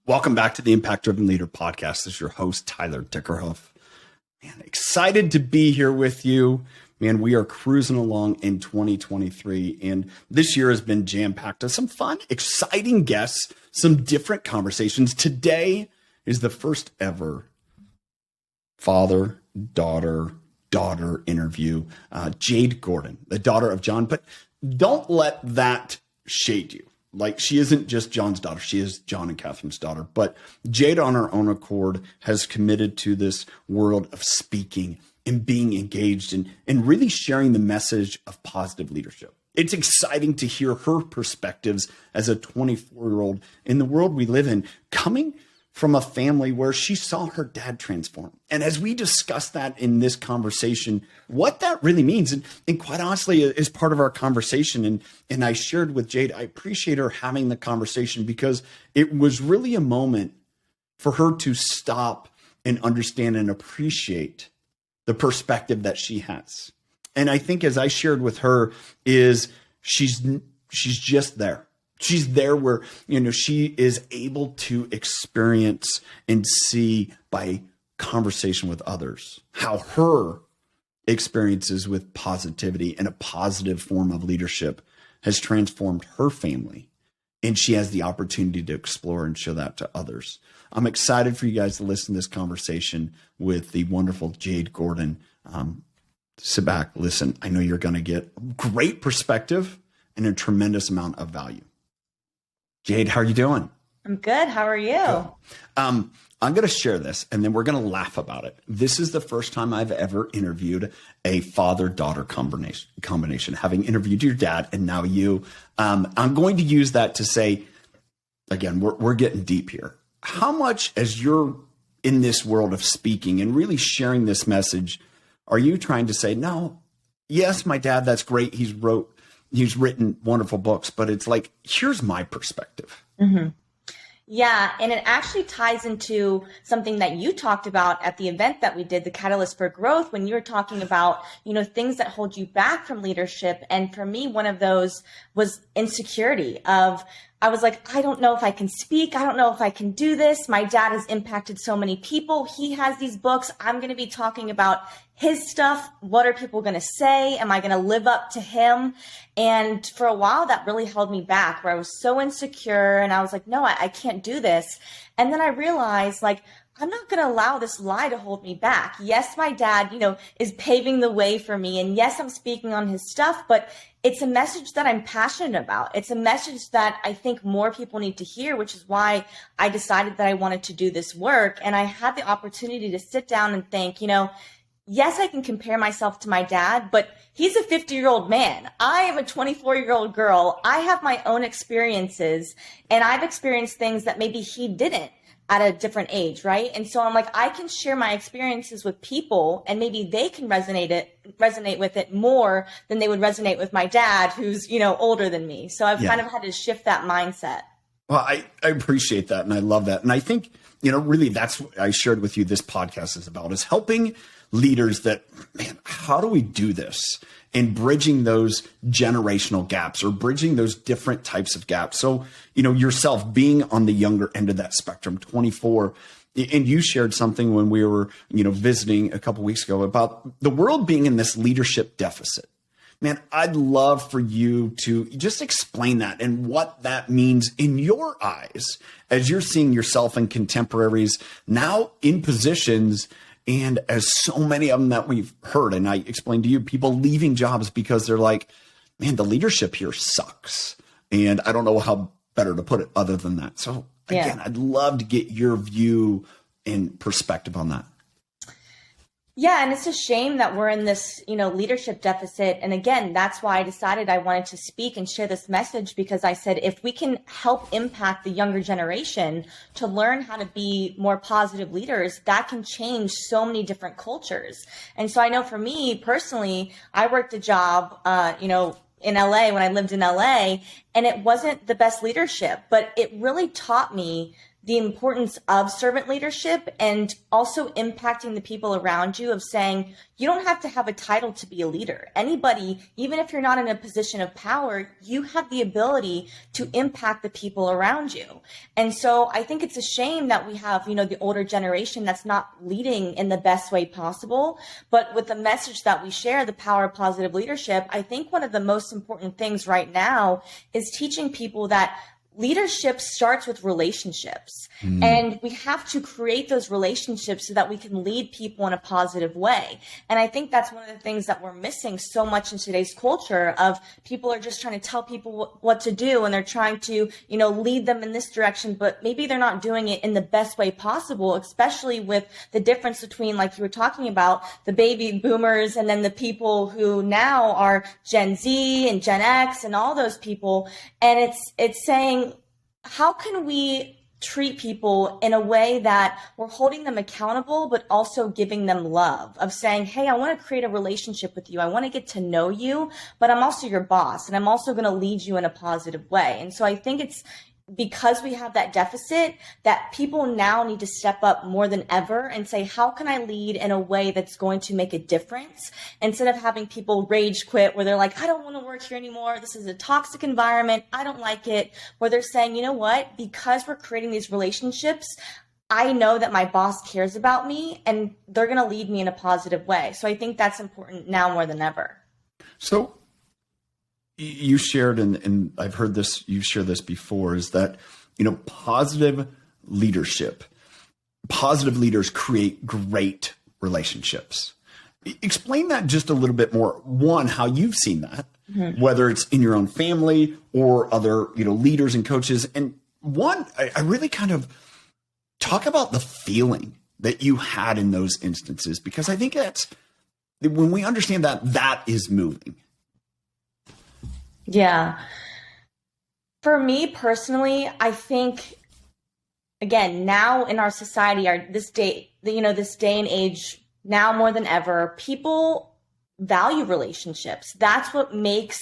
Welcome back to the Impact Driven Leader podcast. This is your host, Tyler Dickerhoff. Man, excited to be here with you. Man, we are cruising along in 2023, and this year has been jam-packed with some fun, exciting guests, some different conversations. Today is the first ever father-daughter interview. Jade Gordon, the daughter of Jon, but don't let that shade you. Like, she isn't just Jon's daughter. She is Jon and Catherine's daughter. But Jade, on her own accord, has committed to this world of speaking and being engaged and really sharing the message of positive leadership. It's exciting to hear her perspectives as a 24-year-old in the world we live in, coming from a family where she saw her dad transform. And as we discuss that in this conversation, what that really means, and quite honestly, is part of our conversation. And I shared with Jade, I appreciate her having the conversation because it was really a moment for her to stop and understand and appreciate the perspective that she has. And I think, as I shared with her, is she's just there. She's there where, she is able to experience and see by conversation with others how her experiences with positivity and a positive form of leadership has transformed her family. And she has the opportunity to explore and show that to others. I'm excited for you guys to listen to this conversation with the wonderful Jade Gordon. Sit back, listen. I know you're going to get great perspective and a tremendous amount of value. Jade, how are you doing? I'm good. How are you? Good. I'm going to share this, and then we're going to laugh about it. This is the first time I've ever interviewed a father-daughter combination, having interviewed your dad and now you. I'm going to use that to say, again, we're getting deep here. How much, as you're in this world of speaking and really sharing this message, are you trying to say, no, yes, my dad, that's great. He's written wonderful books, but it's like, here's my perspective. Mm-hmm. Yeah. And it actually ties into something that you talked about at the event that we did, the Catalyst for Growth, when you were talking about, things that hold you back from leadership. And for me, one of those was insecurity I was like, I don't know if I can speak. I don't know if I can do this. My dad has impacted so many people. He has these books. I'm going to be talking about his stuff. What are people going to say? Am I going to live up to him? And for a while, that really held me back, where I was so insecure and I was like, no, I can't do this. And then I realized, I'm not going to allow this lie to hold me back. Yes, my dad, is paving the way for me. And yes, I'm speaking on his stuff, but it's a message that I'm passionate about. It's a message that I think more people need to hear, which is why I decided that I wanted to do this work. And I had the opportunity to sit down and think, yes, I can compare myself to my dad, but he's a 50-year-old man. I am a 24-year-old girl. I have my own experiences, and I've experienced things that maybe he didn't at a different age, right? And so I'm like, I can share my experiences with people, and maybe they can resonate with it more than they would resonate with my dad, who's, older than me. So I've kind of had to shift that mindset. Well, I appreciate that, and I love that. And I think, really that's what I shared with you this podcast is about, is helping leaders that, man, how do we do this? And bridging those generational gaps or bridging those different types of gaps. So, yourself being on the younger end of that spectrum, 24, and you shared something when we were, visiting a couple of weeks ago about the world being in this leadership deficit. Man, I'd love for you to just explain that and what that means in your eyes as you're seeing yourself and contemporaries now in positions. And as so many of them that we've heard, and I explained to you, people leaving jobs because they're like, man, the leadership here sucks. And I don't know how better to put it other than that. So again, I'd love to get your view and perspective on that. Yeah. And it's a shame that we're in this, leadership deficit. And again, that's why I decided I wanted to speak and share this message, because I said, if we can help impact the younger generation to learn how to be more positive leaders, that can change so many different cultures. And so I know for me personally, I worked a job, in LA when I lived in LA, and it wasn't the best leadership, but it really taught me the importance of servant leadership and also impacting the people around you, of saying, you don't have to have a title to be a leader. Anybody, even if you're not in a position of power, you have the ability to impact the people around you. And so I think it's a shame that we have, the older generation that's not leading in the best way possible. But with the message that we share, the power of positive leadership, I think one of the most important things right now is teaching people that leadership starts with relationships, and we have to create those relationships so that we can lead people in a positive way. And I think that's one of the things that we're missing so much in today's culture, of people are just trying to tell people what to do, and they're trying to, lead them in this direction, but maybe they're not doing it in the best way possible, especially with the difference between, like you were talking about, the baby boomers and then the people who now are Gen Z and Gen X and all those people. And it's saying, how can we treat people in a way that we're holding them accountable, but also giving them love, of saying, hey, I want to create a relationship with you. I want to get to know you, but I'm also your boss, and I'm also going to lead you in a positive way. And so I think it's because we have that deficit that people now need to step up more than ever and say, how can I lead in a way that's going to make a difference? Instead of having people rage quit, where they're like, I don't want to work here anymore. This is a toxic environment. I don't like it. Where they're saying, you know what? Because we're creating these relationships, I know that my boss cares about me and they're going to lead me in a positive way. So I think that's important now more than ever. So you shared, and I've heard this, you shared this before, is that, positive leadership, positive leaders create great relationships. Explain that just a little bit more. One, how you've seen that, whether it's in your own family or other, leaders and coaches. And one, I really kind of talk about the feeling that you had in those instances, because I think that's, when we understand that is moving. Yeah. For me personally, I think, again, now in our society, this day and age, now more than ever, people value relationships. That's what makes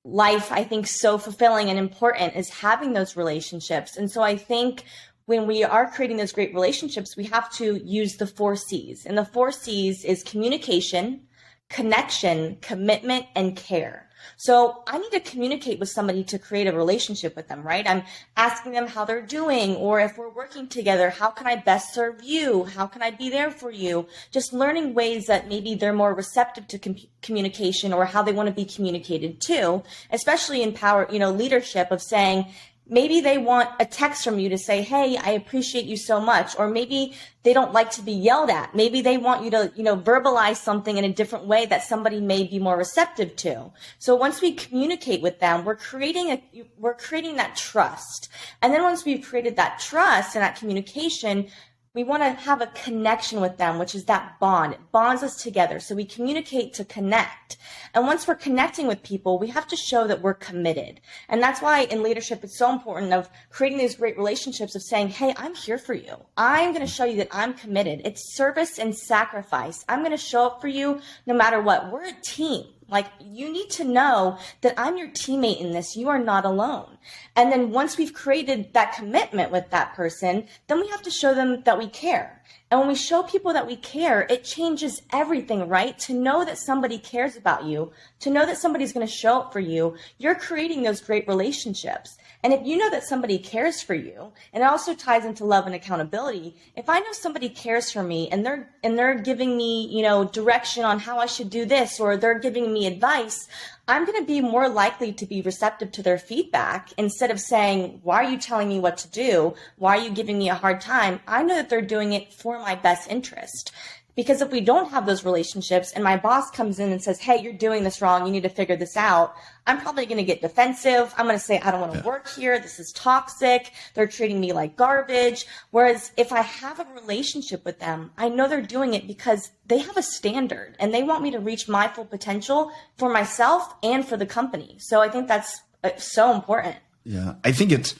life, I think, so fulfilling and important, is having those relationships. And so I think when we are creating those great relationships, we have to use the 4 C's. And the 4 C's is communication, connection, commitment, and care. So I need to communicate with somebody to create a relationship with them, right? I'm asking them how they're doing, or if we're working together, how can I best serve you? How can I be there for you? Just learning ways that maybe they're more receptive to communication, or how they want to be communicated to, especially in power, leadership, of saying, maybe they want a text from you to say, hey, I appreciate you so much. Or maybe they don't like to be yelled at. Maybe they want you to, verbalize something in a different way that somebody may be more receptive to. So once we communicate with them, we're creating that trust. And then once we've created that trust and that communication, we want to have a connection with them, which is that bond. It bonds us together. So we communicate to connect. And once we're connecting with people, we have to show that we're committed. And that's why in leadership, it's so important of creating these great relationships, of saying, hey, I'm here for you. I'm going to show you that I'm committed. It's service and sacrifice. I'm going to show up for you no matter what. We're a team. Like, you need to know that I'm your teammate in this. You are not alone. And then once we've created that commitment with that person, then we have to show them that we care. And when we show people that we care, it changes everything, right? To know that somebody cares about you, to know that somebody's going to show up for you, you're creating those great relationships. And if you know that somebody cares for you, and it also ties into love and accountability, if I know somebody cares for me and they're giving me, direction on how I should do this, or they're giving me advice, I'm going to be more likely to be receptive to their feedback, instead of saying, why are you telling me what to do? Why are you giving me a hard time? I know that they're doing it for my best interest. Because if we don't have those relationships and my boss comes in and says, hey, you're doing this wrong, you need to figure this out, I'm probably going to get defensive. I'm going to say, I don't want to work here. This is toxic. They're treating me like garbage. Whereas if I have a relationship with them, I know they're doing it because they have a standard and they want me to reach my full potential for myself and for the company. So I think that's so important. Yeah, I think it's,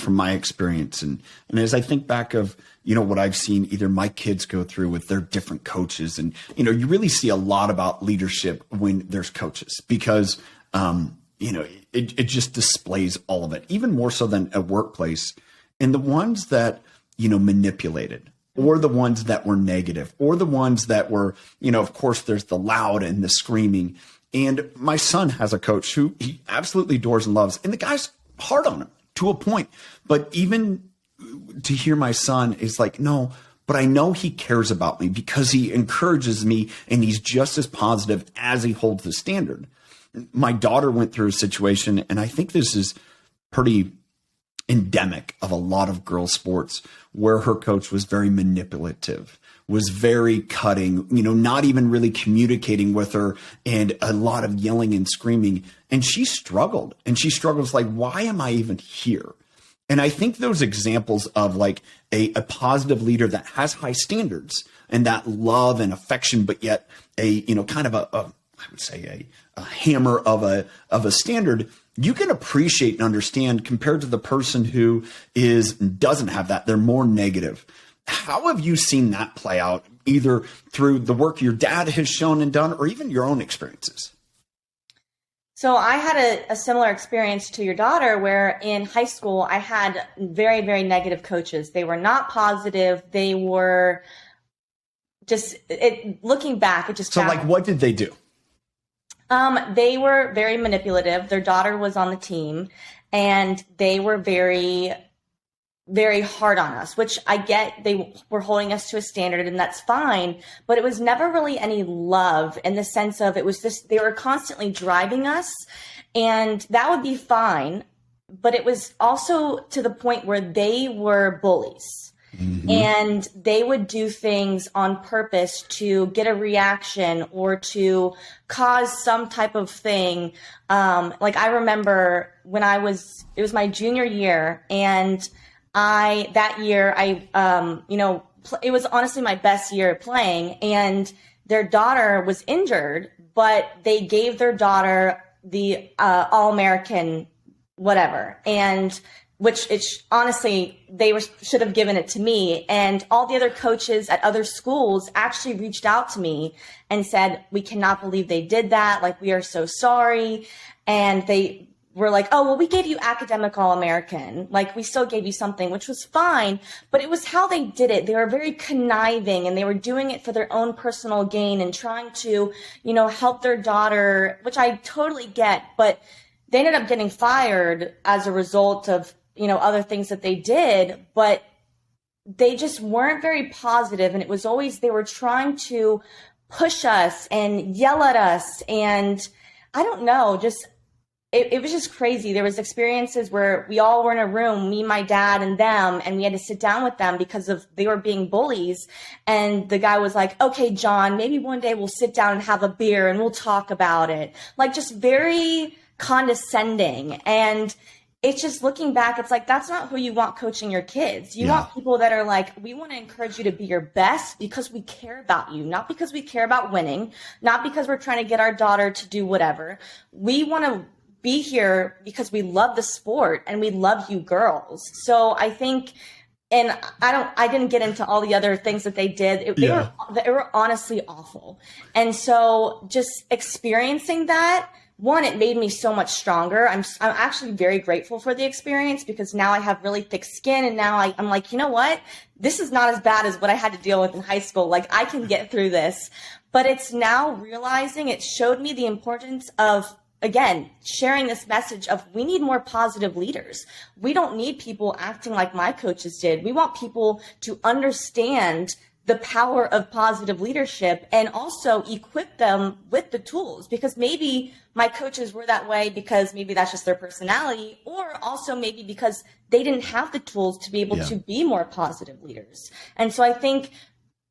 from my experience, and as I think back of, what I've seen either my kids go through with their different coaches, and, you really see a lot about leadership when there's coaches, because, it just displays all of it, even more so than a workplace. And the ones that, manipulated, or the ones that were negative, or the ones that were, of course, there's the loud and the screaming. And my son has a coach who he absolutely adores and loves, and the guy's hard on him to a point. But even to hear my son is like, no, but I know he cares about me because he encourages me and he's just as positive as he holds the standard. My daughter went through a situation, and I think this is pretty endemic of a lot of girl sports, where her coach was very manipulative, was very cutting, not even really communicating with her, and a lot of yelling and screaming. And she struggled, like, why am I even here? And I think those examples of like a positive leader that has high standards and that love and affection, but yet a, kind of I would say a hammer of a standard, you can appreciate and understand compared to the person who doesn't have that. They're more negative. How have you seen that play out, either through the work your dad has shown and done, or even your own experiences? So I had a similar experience to your daughter, where in high school I had very, very negative coaches. They were not positive. They were just, looking back, it just. So like, what did they do? They were very manipulative. Their daughter was on the team, and they were very, very hard on us, which I get. They were holding us to a standard, and that's fine. But it was never really any love, in the sense of, it was just, they were constantly driving us, and that would be fine. But it was also to the point where they were bullies. Mm-hmm. And they would do things on purpose to get a reaction or to cause some type of thing. Like I remember when it was my junior year, and that year it was honestly my best year playing, and their daughter was injured, but they gave their daughter the All-American whatever. And honestly, should have given it to me. And all the other coaches at other schools actually reached out to me and said, we cannot believe they did that. Like, we are so sorry. And they were like, oh, well, we gave you academic All-American. Like, we still gave you something, which was fine. But it was how they did it. They were very conniving, and they were doing it for their own personal gain and trying to, help their daughter, which I totally get. But they ended up getting fired as a result of other things that they did, but they just weren't very positive. And it was always, they were trying to push us and yell at us. And I don't know, it was just crazy. There was experiences where we all were in a room, me, my dad, and them, and we had to sit down with them because they were being bullies. And the guy was like, okay, Jon, maybe one day we'll sit down and have a beer and we'll talk about it. Like, just very condescending. And it's just, looking back, it's like, that's not who you want coaching your kids. You want people that are like, we want to encourage you to be your best because we care about you, not because we care about winning, not because we're trying to get our daughter to do whatever. We want to be here because we love the sport and we love you girls. So I think, and I didn't get into all the other things that they did. They were honestly awful. And so just experiencing that, one, it made me so much stronger. I'm actually very grateful for the experience, because now I have really thick skin, and now I'm like, you know what? This is not as bad as what I had to deal with in high school. Like, I can get through this. But it's now realizing, it showed me the importance of, again, sharing this message of, we need more positive leaders. We don't need people acting like my coaches did. We want people to understand the power of positive leadership, and also equip them with the tools, because maybe my coaches were that way because maybe that's just their personality, or also maybe because they didn't have the tools to be able to be more positive leaders. And so I think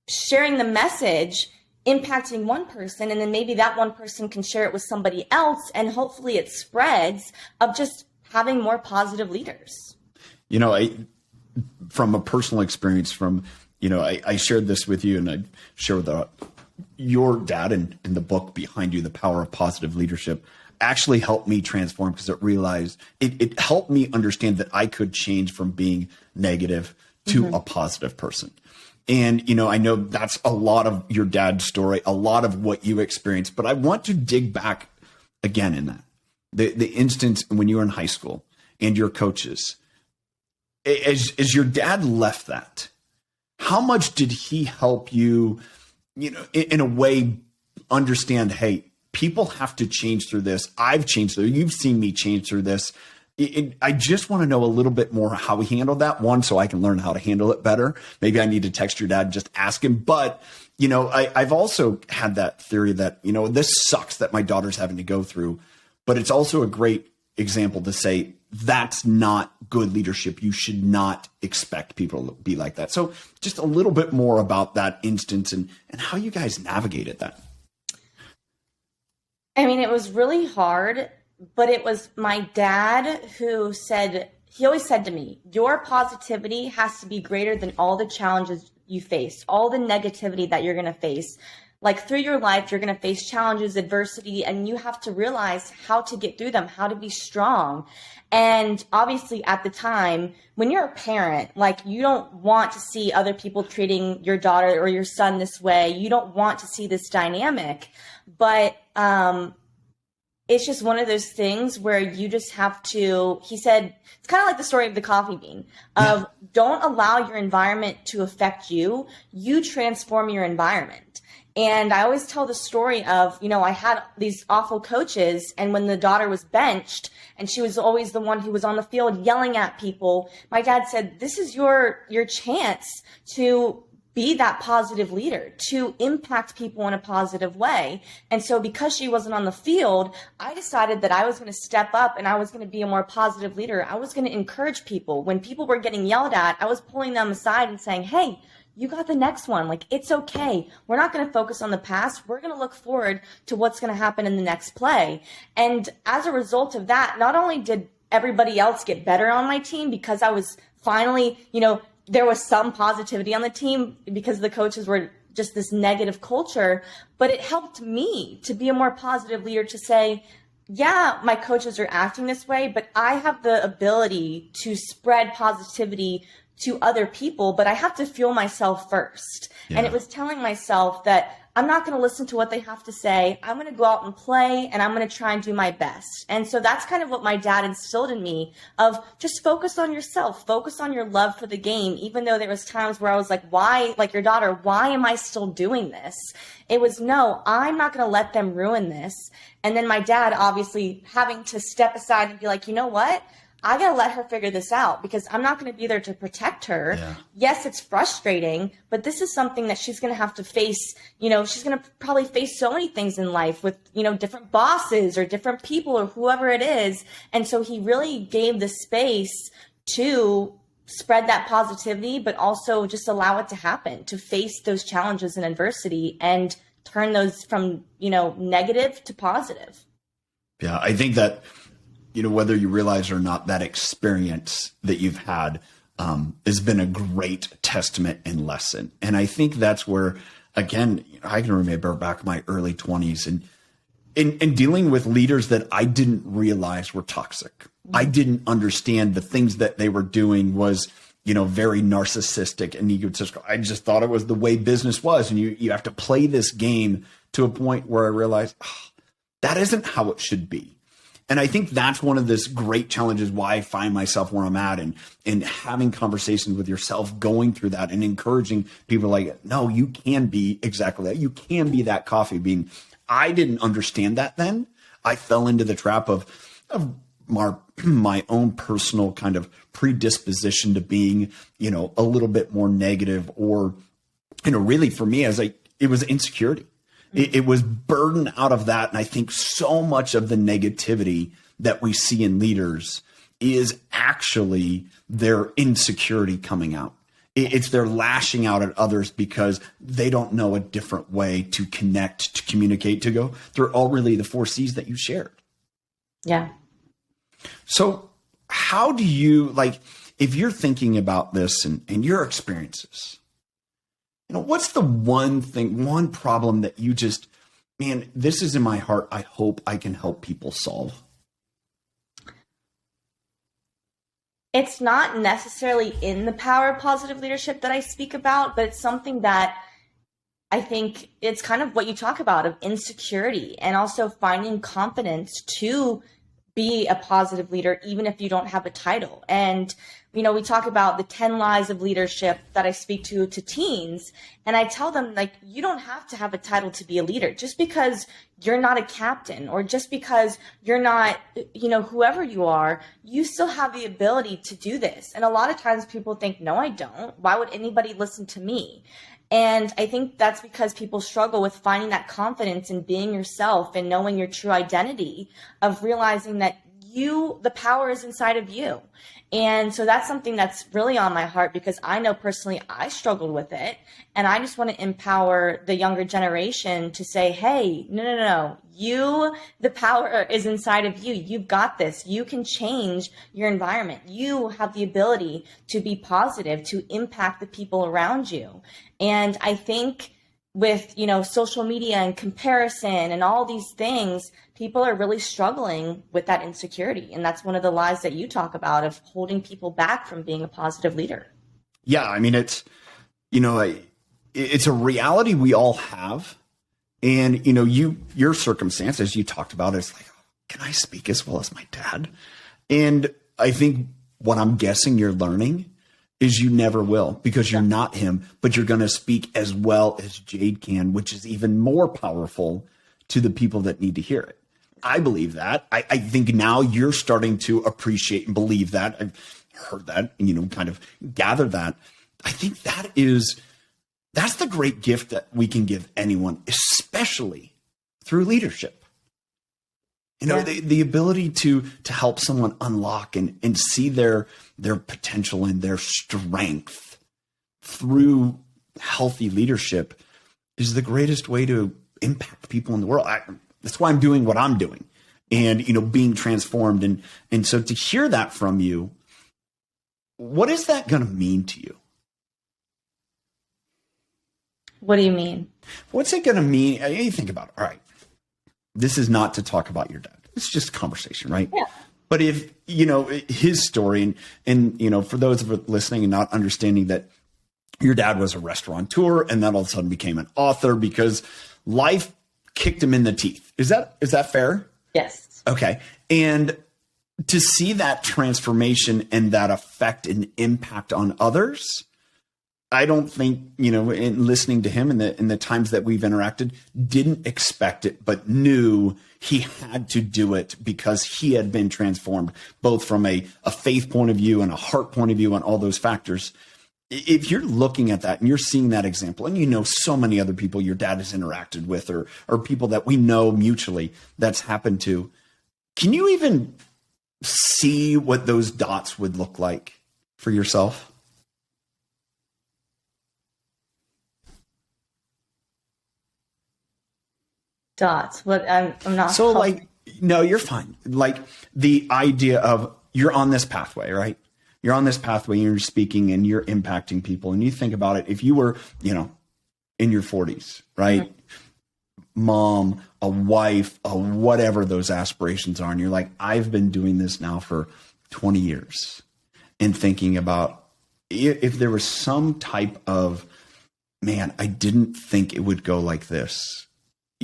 sharing the message, impacting one person, and then maybe that one person can share it with somebody else, and hopefully it spreads, of just having more positive leaders. From a personal experience, I shared this with you, and I shared your dad in the book behind you, The Power of Positive Leadership, actually helped me transform, because it helped me understand that I could change from being negative to a positive person. And, I know that's a lot of your dad's story, a lot of what you experienced, but I want to dig back again in that. The instance when you were in high school and your coaches, as your dad left that, how much did he help you, in a way, understand, hey, people have to change through this. I've changed through. You've seen me change through this. I just want to know a little bit more how he handled that one, so I can learn how to handle it better. Maybe I need to text your dad and just ask him. But, I've also had that theory that, this sucks that my daughter's having to go through, but it's also a great example to say that's not good leadership. You should not expect people to be like that. So just a little bit more about that instance and how you guys navigated that. I mean, it was really hard, but it was my dad who he always said to me, your positivity has to be greater than all the challenges you face, all the negativity that you're going to face. Like through your life, you're going to face challenges, adversity, and you have to realize how to get through them, how to be strong. And obviously at the time, when you're a parent, like you don't want to see other people treating your daughter or your son this way. You don't want to see this dynamic, but it's just one of those things where you just have to, he said, it's kind of like the story of the coffee bean of don't allow your environment to affect you. You transform your environment. And I always tell the story of, I had these awful coaches, and when the daughter was benched and she was always the one who was on the field yelling at people, my dad said, this is your chance to be that positive leader, to impact people in a positive way. And so because she wasn't on the field, I decided that I was going to step up and I was going to be a more positive leader. I was going to encourage people. When people were getting yelled at, I was pulling them aside and saying, hey, you got the next one. Like, it's okay. We're not going to focus on the past. We're going to look forward to what's going to happen in the next play. And as a result of that, not only did everybody else get better on my team because I was finally, there was some positivity on the team because the coaches were just this negative culture, but it helped me to be a more positive leader, to say, yeah, my coaches are acting this way, but I have the ability to spread positivity to other people, but I have to fuel myself first. Yeah. And it was telling myself that I'm not going to listen to what they have to say. I'm going to go out and play, and I'm going to try and do my best. And so that's kind of what my dad instilled in me, of just focus on yourself, focus on your love for the game. Even though there was times where I was like, why, like your daughter, why am I still doing this? It was, no, I'm not going to let them ruin this. And then my dad obviously having to step aside and be like, you know what? I got to let her figure this out because I'm not going to be there to protect her. Yeah. Yes, it's frustrating, but this is something that she's going to have to face. She's going to probably face so many things in life with, different bosses or different people or whoever it is. And so he really gave the space to spread that positivity, but also just allow it to happen, to face those challenges and adversity and turn those from, negative to positive. Yeah, I think that, whether you realize or not, that experience that you've had has been a great testament and lesson. And I think that's where, again, I can remember back in my early 20s and in dealing with leaders that I didn't realize were toxic. I didn't understand the things that they were doing was, very narcissistic and egotistical. I just thought it was the way business was. And you have to play this game to a point where I realized that isn't how it should be. And I think that's one of this great challenges why I find myself where I'm at and having conversations with yourself, going through that and encouraging people like, no, you can be exactly that. You can be that coffee bean. I didn't understand that then. I fell into the trap of my own personal kind of predisposition to being, a little bit more negative or, really for me it was insecurity. It was burden out of that. And I think so much of the negativity that we see in leaders is actually their insecurity coming out. It's their lashing out at others because they don't know a different way to connect, to communicate, to go through all really the 4 C's that you shared. Yeah. So how do you, if you're thinking about this and your experiences, what's the one problem that you just, man, this is in my heart. I hope I can help people solve. It's not necessarily in the power of positive leadership that I speak about, but it's something that I think it's kind of what you talk about, of insecurity and also finding confidence to be a positive leader, even if you don't have a title. And, we talk about the 10 lies of leadership that I speak to teens. And I tell them, like, you don't have to have a title to be a leader. Just because you're not a captain, or just because you're not, whoever you are, you still have the ability to do this. And a lot of times people think, no, I don't. Why would anybody listen to me? And I think that's because people struggle with finding that confidence in being yourself and knowing your true identity, of realizing that the power is inside of you. And so that's something that's really on my heart, because I know personally I struggled with it. And I just want to empower the younger generation to say, hey, no. The power is inside of you. You've got this. You can change your environment. You have the ability to be positive, to impact the people around you. And I think with, social media and comparison and all these things, people are really struggling with that insecurity. And that's one of the lies that you talk about, of holding people back from being a positive leader. Yeah. I mean, it's a reality we all have. And, your circumstances you talked about is like, can I speak as well as my dad? And I think what I'm guessing you're learning is you never will, because you're not him, but you're going to speak as well as Jade can, which is even more powerful to the people that need to hear it. I believe that. I think now you're starting to appreciate and believe that. I've heard that and, kind of gather that. I think that's the great gift that we can give anyone, especially through leadership. The ability to help someone unlock and see their potential and their strength through healthy leadership is the greatest way to impact people in the world. That's why I'm doing what I'm doing, and, being transformed. And so to hear that from you, what is that going to mean to you? What do you mean? What's it going to mean? You think about it. All right. This is not to talk about your dad. It's just a conversation, right? Yeah. But if, his story and, for those of us listening and not understanding that your dad was a restaurateur and then all of a sudden became an author because life kicked him in the teeth. Is that fair? Yes. Okay. And to see that transformation and that effect and impact on others, I don't think, in listening to him in the times that we've interacted, didn't expect it, but knew he had to do it because he had been transformed, both from a faith point of view and a heart point of view and all those factors. If you're looking at that and you're seeing that example, and so many other people your dad has interacted with or people that we know mutually that's happened to, can you even see what those dots would look like for yourself? Dots. What? I'm not. So no, you're fine. Like the idea of you're on this pathway, right? You're on this pathway and you're speaking and you're impacting people. And you think about it, if you were, in your 40s, right? Mm-hmm. Mom, a wife, whatever those aspirations are. And you're like, I've been doing this now for 20 years and thinking about if there was some type of, man, I didn't think it would go like this.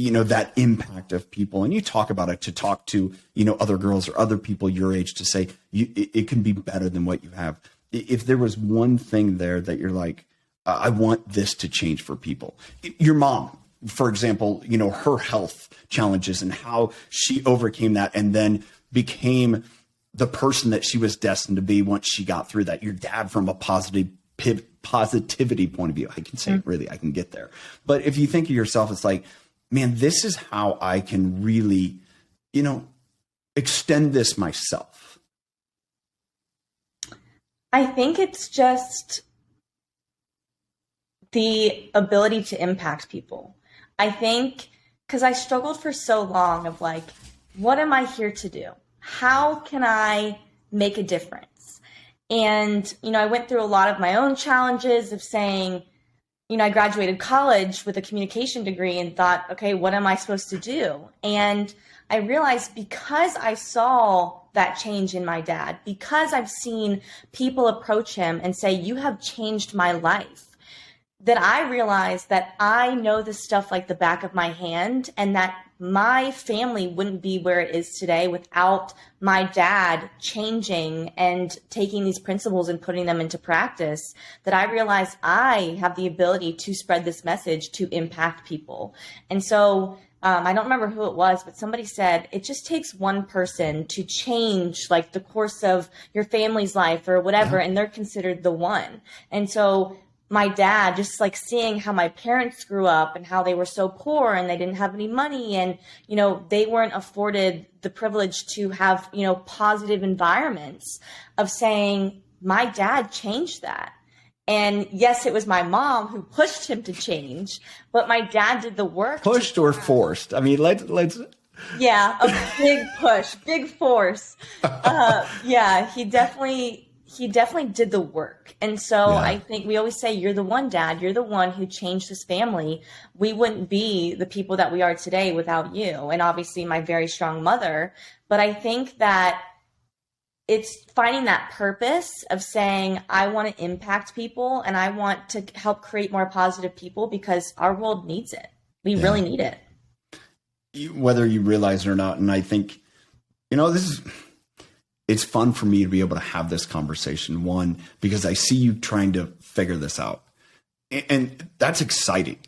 That impact of people. And you talk about it to talk to, other girls or other people your age to say, it can be better than what you have. If there was one thing there that you're like, I want this to change for people. Your mom, for example, her health challenges and how she overcame that and then became the person that she was destined to be once she got through that. Your dad, from a positivity point of view, I can say it really, I can get there. But if you think of yourself, it's like, man, this is how I can really, extend this myself. I think it's just the ability to impact people. I think because I struggled for so long of like, what am I here to do? How can I make a difference? And, I went through a lot of my own challenges of saying, I graduated college with a communication degree and thought, okay, what am I supposed to do? And I realized because I saw that change in my dad, because I've seen people approach him and say, you have changed my life, that I realized that I know this stuff like the back of my hand, and that my family wouldn't be where it is today without my dad changing and taking these principles and putting them into practice, that I realized I have the ability to spread this message to impact people. And so I don't remember who it was, but somebody said it just takes one person to change like the course of your family's life or whatever, and they're considered the one. And so my dad, just like seeing how my parents grew up and how they were so poor and they didn't have any money, and, you know, they weren't afforded the privilege to have, you know, positive environments, of saying my dad changed that. And yes, it was my mom who pushed him to change, but my dad did the work. Pushed or forced? I mean, let's. Yeah, a big push, big force. Yeah, he definitely did the work. And so I think we always say, you're the one, Dad, you're the one who changed this family. We wouldn't be the people that we are today without you. And obviously my very strong mother. But I think that it's finding that purpose of saying, I want to impact people and I want to help create more positive people, because our world needs it. We really need it. Whether you realize it or not. And I think, you know, it's fun for me to be able to have this conversation. One, because I see you trying to figure this out. And that's exciting,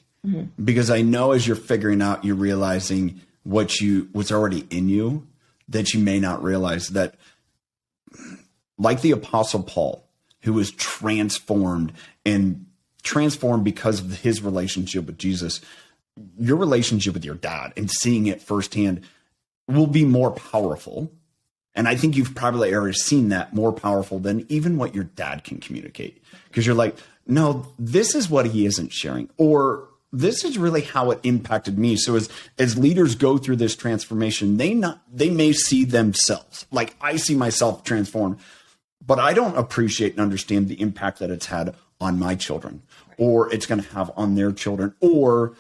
because I know as you're figuring out, you're realizing what's already in you that you may not realize. That, like the Apostle Paul, who was transformed because of his relationship with Jesus, your relationship with your dad and seeing it firsthand will be more powerful. And I think you've probably already seen that, more powerful than even what your dad can communicate. Because you're like, no, this is what he isn't sharing, or this is really how it impacted me. So as leaders go through this transformation, they may see themselves like I see myself transformed, but I don't appreciate and understand the impact that it's had on my children, or it's going to have on their children, or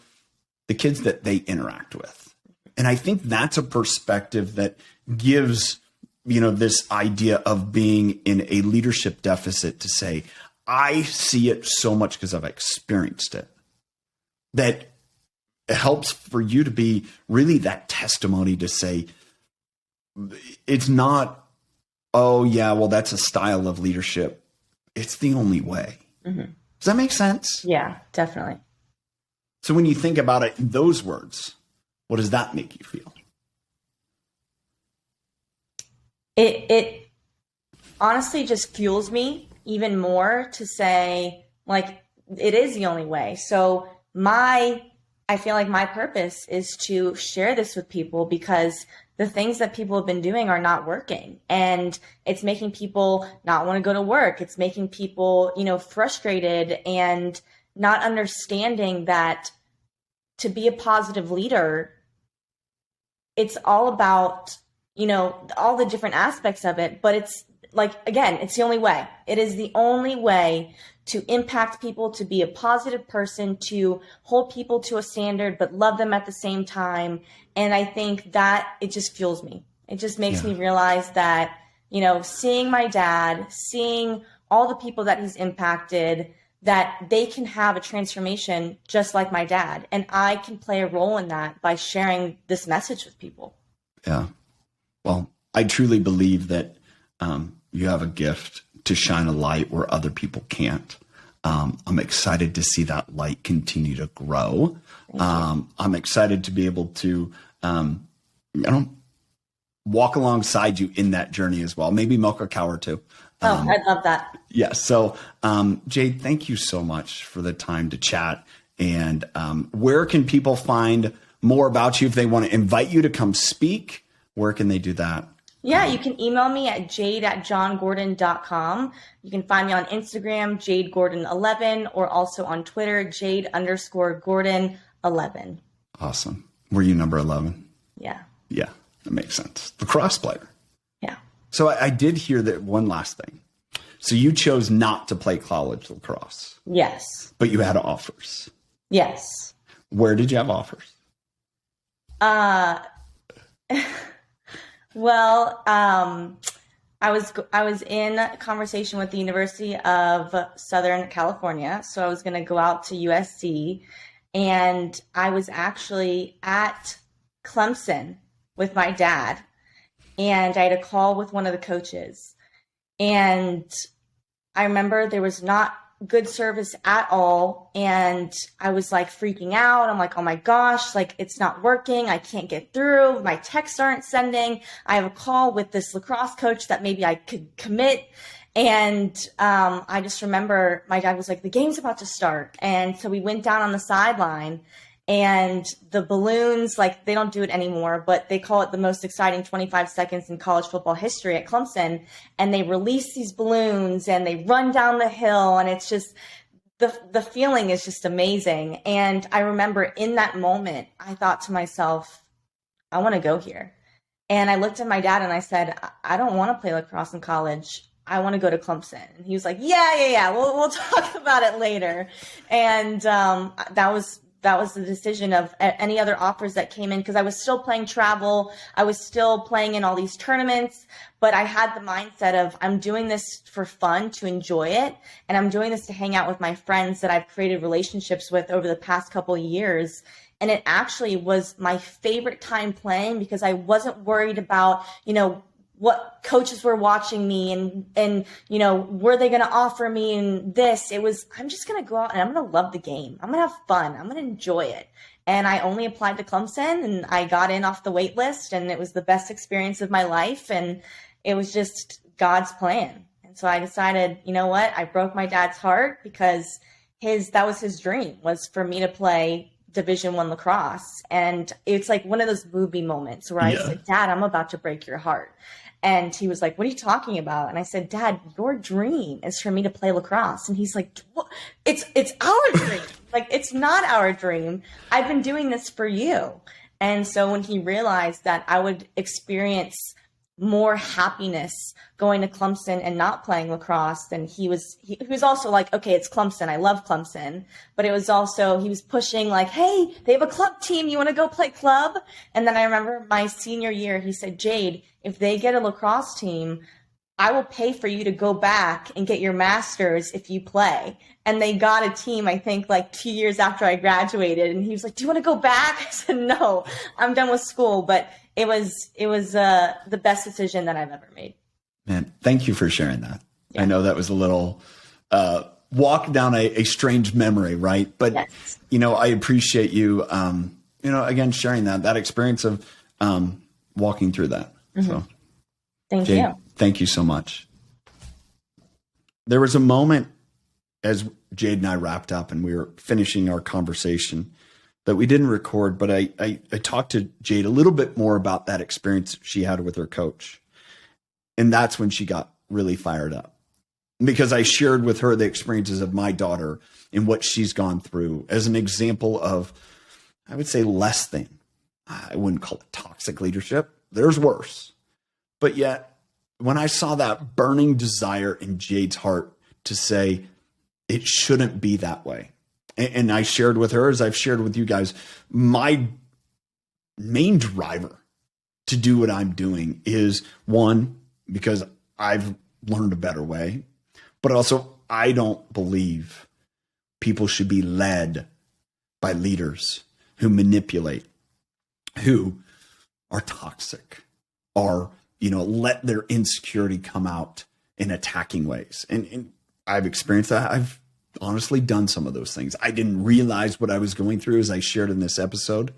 the kids that they interact with. And I think that's a perspective that gives, you know, this idea of being in a leadership deficit, to say, I see it so much because I've experienced it, that it helps for you to be really that testimony to say, it's not, oh yeah, well, that's a style of leadership. It's the only way. Does that make sense? Yeah, definitely. So when you think about it in those words, what does that make you feel? It honestly just fuels me even more to say, like, it is the only way. So I feel like my purpose is to share this with people, because the things that people have been doing are not working, and it's making people not want to go to work. It's making people, you know, frustrated and not understanding that to be a positive leader, it's all about, you know, all the different aspects of it. But it's like, again, it's the only way. It is the only way to impact people, to be a positive person, to hold people to a standard, but love them at the same time. And I think that it just fuels me. It just makes me realize that, you know, seeing my dad, seeing all the people that he's impacted, that they can have a transformation just like my dad. And I can play a role in that by sharing this message with people. Yeah. Well, I truly believe that you have a gift to shine a light where other people can't. I'm excited to see that light continue to grow. I'm excited to be able to, walk alongside you in that journey as well. Maybe milk a cow or two. I'd love that. Yeah. So, Jade, thank you so much for the time to chat. And where can people find more about you if they want to invite you to come speak? Where can they do that? Yeah, you can email me at jade@jongordon.com. You can find me on Instagram, JadeGordon11, or also on Twitter, Jade_Gordon11. Awesome. Were you number 11? Yeah. Yeah, that makes sense. Lacrosse player. Yeah. So I did hear that one last thing. So you chose not to play college lacrosse. Yes. But you had offers. Yes. Where did you have offers? Well, I was in conversation with the University of Southern California, so I was going to go out to USC, and I was actually at Clemson with my dad, and I had a call with one of the coaches. And I remember there was not good service at all. And I was like freaking out. I'm like, oh my gosh, like it's not working. I can't get through. My texts aren't sending. I have a call with this lacrosse coach that maybe I could commit. And I just remember my dad was like, the game's about to start. And so we went down on the sideline, and the balloons, like they don't do it anymore, but they call it the most exciting 25 seconds in college football history at Clemson. And they release these balloons and they run down the hill, and it's just, the feeling is just amazing. And I remember in that moment, I thought to myself, I want to go here. And I looked at my dad and I said, I don't want to play lacrosse in college. I want to go to Clemson. And he was like, yeah. We'll talk about it later. And that was the decision of any other offers that came in, because I was still playing travel. I was still playing in all these tournaments, but I had the mindset of, I'm doing this for fun, to enjoy it. And I'm doing this to hang out with my friends that I've created relationships with over the past couple of years. And it actually was my favorite time playing, because I wasn't worried about, what coaches were watching me and were they going to offer me and this. It was, I'm just going to go out and I'm going to love the game. I'm going to have fun. I'm going to enjoy it. And I only applied to Clemson, and I got in off the wait list, and it was the best experience of my life. And it was just God's plan. And so I decided, you know what? I broke my dad's heart, because that was his dream, was for me to play Division I lacrosse. And it's like one of those movie moments where I said, Dad, I'm about to break your heart. And he was like, what are you talking about? And I said, Dad, your dream is for me to play lacrosse. And he's like, it's our dream. Like, it's not our dream. I've been doing this for you. And so when he realized that I would experience more happiness going to Clemson and not playing lacrosse, then he was also like, okay, it's Clemson. I love Clemson. But it was also, he was pushing like, hey, they have a club team. You want to go play club? And then I remember my senior year, he said, Jade, if they get a lacrosse team, I will pay for you to go back and get your master's if you play. And they got a team, I think, like 2 years after I graduated. And he was like, do you want to go back? I said, no, I'm done with school. But it was the best decision that I've ever made. Man, thank you for sharing that. Yeah. I know that was a little walk down a strange memory, right? But, yes. I appreciate you, again, sharing that experience of walking through that. Mm-hmm. So thank Jade, you. Thank you so much. There was a moment as Jade and I wrapped up and we were finishing our conversation that we didn't record, but I talked to Jade a little bit more about that experience she had with her coach. And that's when she got really fired up, because I shared with her the experiences of my daughter and what she's gone through as an example of, I would say, less than, I wouldn't call it toxic leadership. There's worse. But yet, when I saw that burning desire in Jade's heart to say, it shouldn't be that way. And I shared with her, as I've shared with you guys, my main driver to do what I'm doing is, one, because I've learned a better way, but also I don't believe people should be led by leaders who manipulate, who are toxic, or, let their insecurity come out in attacking ways. And I've experienced that. I've honestly done some of those things. I didn't realize what I was going through, as I shared in this episode.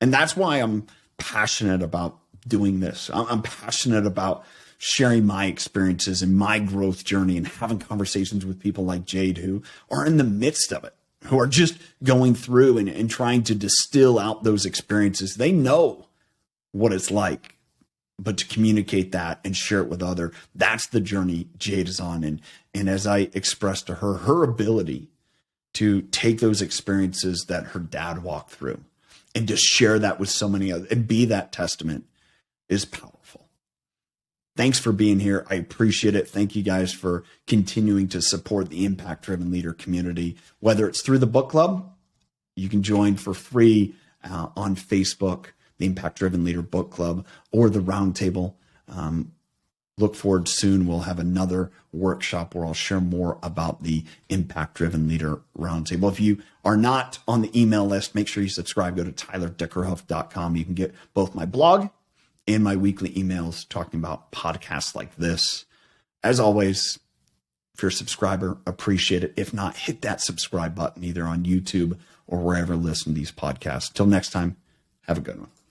And that's why I'm passionate about doing this. I'm passionate about sharing my experiences and my growth journey and having conversations with people like Jade who are in the midst of it, who are just going through and trying to distill out those experiences. They know what it's like, but to communicate that and share it with others, that's the journey Jade is on. And as I expressed to her, her ability to take those experiences that her dad walked through and to share that with so many others and be that testament is powerful. Thanks for being here. I appreciate it. Thank you guys for continuing to support the Impact Driven Leader community, whether it's through the book club. You can join for free on Facebook, the Impact Driven Leader Book Club, or the Roundtable look forward soon. We'll have another workshop where I'll share more about the Impact Driven Leader Roundtable. If you are not on the email list, make sure you subscribe. Go to tylerdickerhoff.com. You can get both my blog and my weekly emails talking about podcasts like this. As always, if you're a subscriber, appreciate it. If not, hit that subscribe button either on YouTube or wherever you listen to these podcasts. Till next time, have a good one.